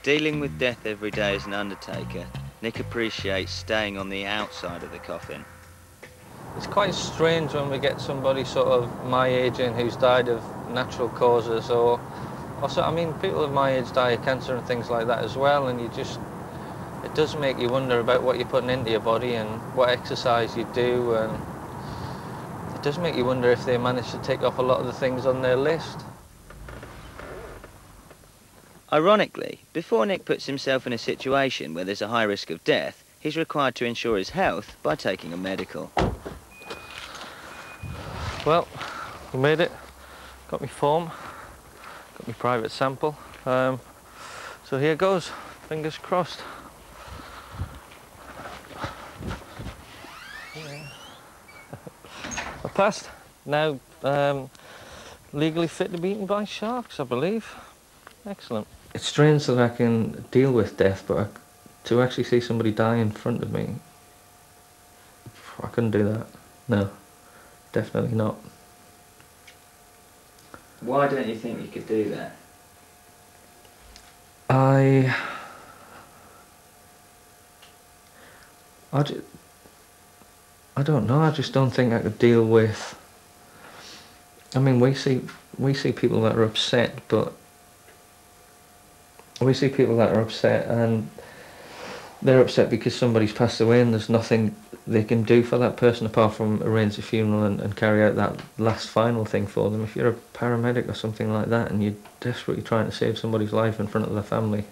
Dealing with death every day as an undertaker, Nick appreciates staying on the outside of the coffin. It's quite strange when we get somebody sort of my age in who's died of natural causes, or also, I mean, people of my age die of cancer and things like that as well, and it does make you wonder about what you're putting into your body and what exercise you do, and it does make you wonder if they manage to tick off a lot of the things on their list. Ironically, before Nick puts himself in a situation where there's a high risk of death, he's required to ensure his health by taking a medical. Well, we made it. Got me form, got me private sample. So here goes, fingers crossed. Yeah. I passed. Now, legally fit to be eaten by sharks, I believe. Excellent. It's strange that I can deal with death, but to actually see somebody die in front of me, I couldn't do that. No, definitely not. Why don't you think you could do that? I don't know. I just don't think I could deal with. I mean, we see people that are upset, but we see people that are upset, and they're upset because somebody's passed away, and there's nothing they can do for that person apart from arrange a funeral and carry out that last final thing for them. If you're a paramedic or something like that, and you're desperately trying to save somebody's life in front of their family,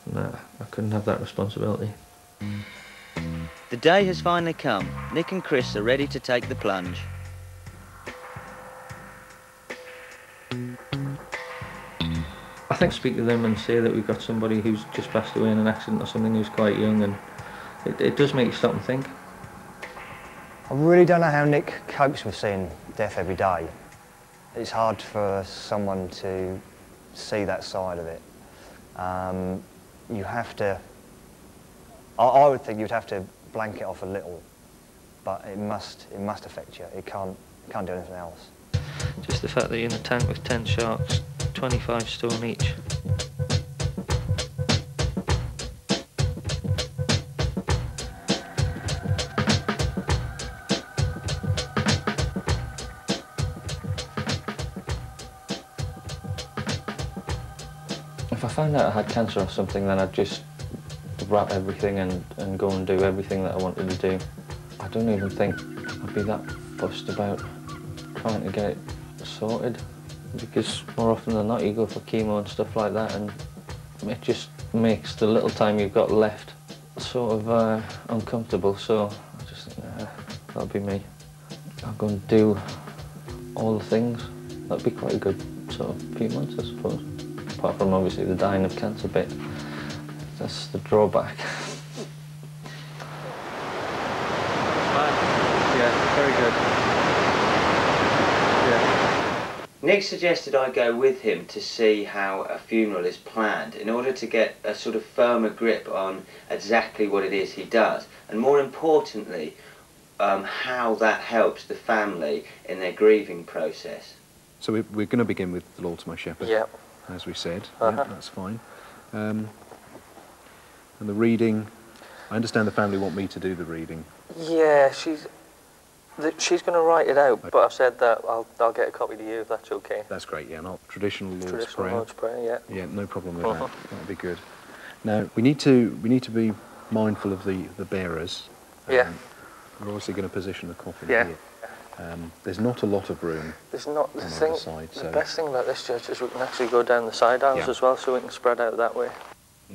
nah, I couldn't have that responsibility. The day has finally come. Nick and Chris are ready to take the plunge. I think speak to them and say that we've got somebody who's just passed away in an accident or something, who's quite young, and it does make you stop and think. I really don't know how Nick copes with seeing death every day. It's hard for someone to see that side of it. You have to, I would think you'd have to blank it off a little, but it must affect you. It can't do anything else. Just the fact that you're in a tank with 10 sharks, 25 stone each. If I found out I had cancer or something, then I'd just wrap everything and go and do everything that I wanted to do. I don't even think I'd be that fussed about trying to get it sorted, because more often than not you go for chemo and stuff like that, and it just makes the little time you've got left sort of uncomfortable. So I just think, that'll be me. I'll go and do all the things. That'd be quite a good sort of few months, I suppose. Apart from obviously the dying of cancer bit. That's the drawback. Yeah, very good. Yeah. Nick suggested I go with him to see how a funeral is planned in order to get a sort of firmer grip on exactly what it is he does, and more importantly, how that helps the family in their grieving process. So we're going to begin with the Lord to my shepherd, Yep. as we said. Yeah, that's fine. And the reading, I understand the family want me to do the reading. Yeah, she's going to write it out, but I've said that I'll get a copy to you if that's okay. That's great, yeah, not traditional Lord's Traditional Prayer. Lord's Prayer, yeah. Yeah, no problem with that. That'll be good. Now we need to be mindful of the bearers. Yeah. We're obviously going to position the coffin Yeah. here. There's not a lot of room. There's not the on thing. either side, The so best thing about this church is we can actually go down the side aisles as well, so we can spread out that way.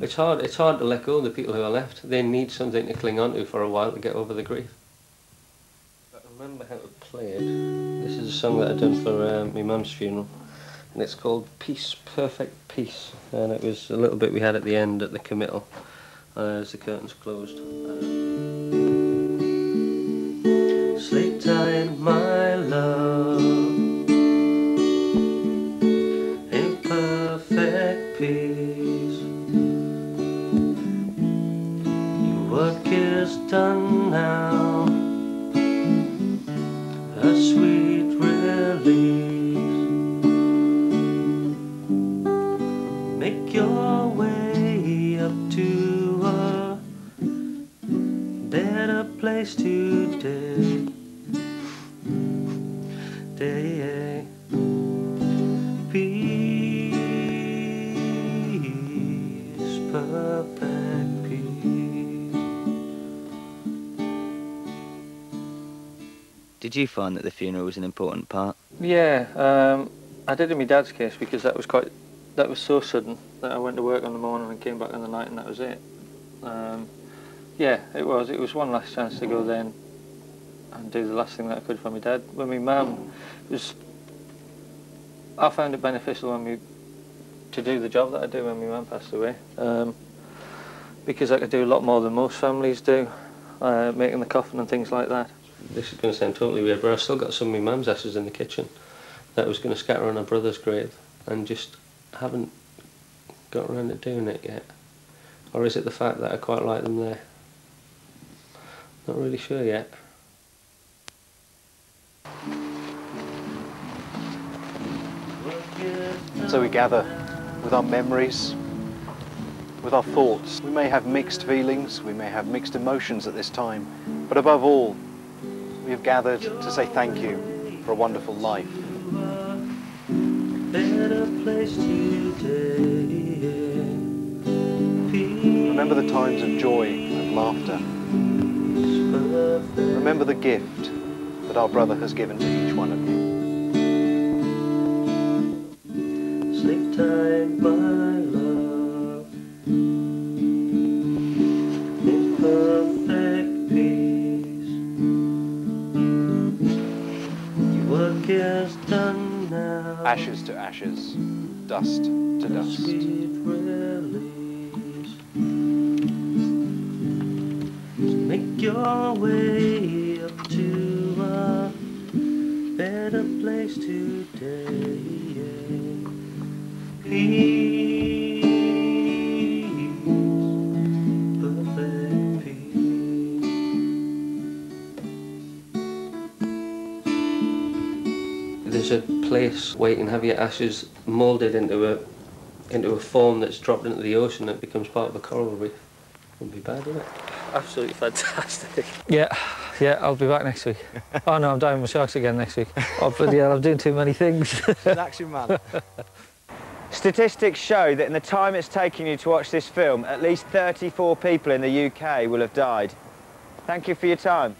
It's hard to let go of the people who are left. They need something to cling on to for a while to get over the grief. I remember how to play it. This is a song that I'd done for my mum's funeral, and it's called Peace, Perfect Peace, and it was a little bit we had at the end at the committal as the curtains closed. Sleep tight, my love, in perfect peace. Your work is done now, a sweet release. Make your way today. Peace, perfect peace. Did you find that the funeral was an important part? Yeah, I did in my dad's case because that was so sudden that I went to work on the morning and came back in the night and that was it. Yeah, it was one last chance to go then and do the last thing that I could for my dad. When my mum I found it beneficial to do the job that I do when my mum passed away, because I could do a lot more than most families do, making the coffin and things like that. This is going to sound totally weird, but I've still got some of my mum's ashes in the kitchen that I was going to scatter on her brother's grave and just haven't got around to doing it yet. Or is it the fact that I quite like them there? Not really sure yet. So we gather with our memories, with our thoughts. We may have mixed feelings, we may have mixed emotions at this time, but above all, we have gathered to say thank you for a wonderful life. Remember the times of joy and laughter. Remember the gift that our brother has given to each one of you. Sleep tight, my love, in perfect peace. Your work is done now. Ashes to ashes, dust to dust. Sweet release. Make your way up to a better place today. Peace, perfect peace. There's a place where you can have your ashes moulded into a form that's dropped into the ocean that becomes part of a coral reef. Wouldn't be bad, would it? Absolutely fantastic. Yeah, I'll be back next week. Oh no, I'm diving with sharks again next week. Oh bloody hell, I'm doing too many things. An action man. Statistics show that in the time it's taken you to watch this film, at least 34 people in the UK will have died. Thank you for your time.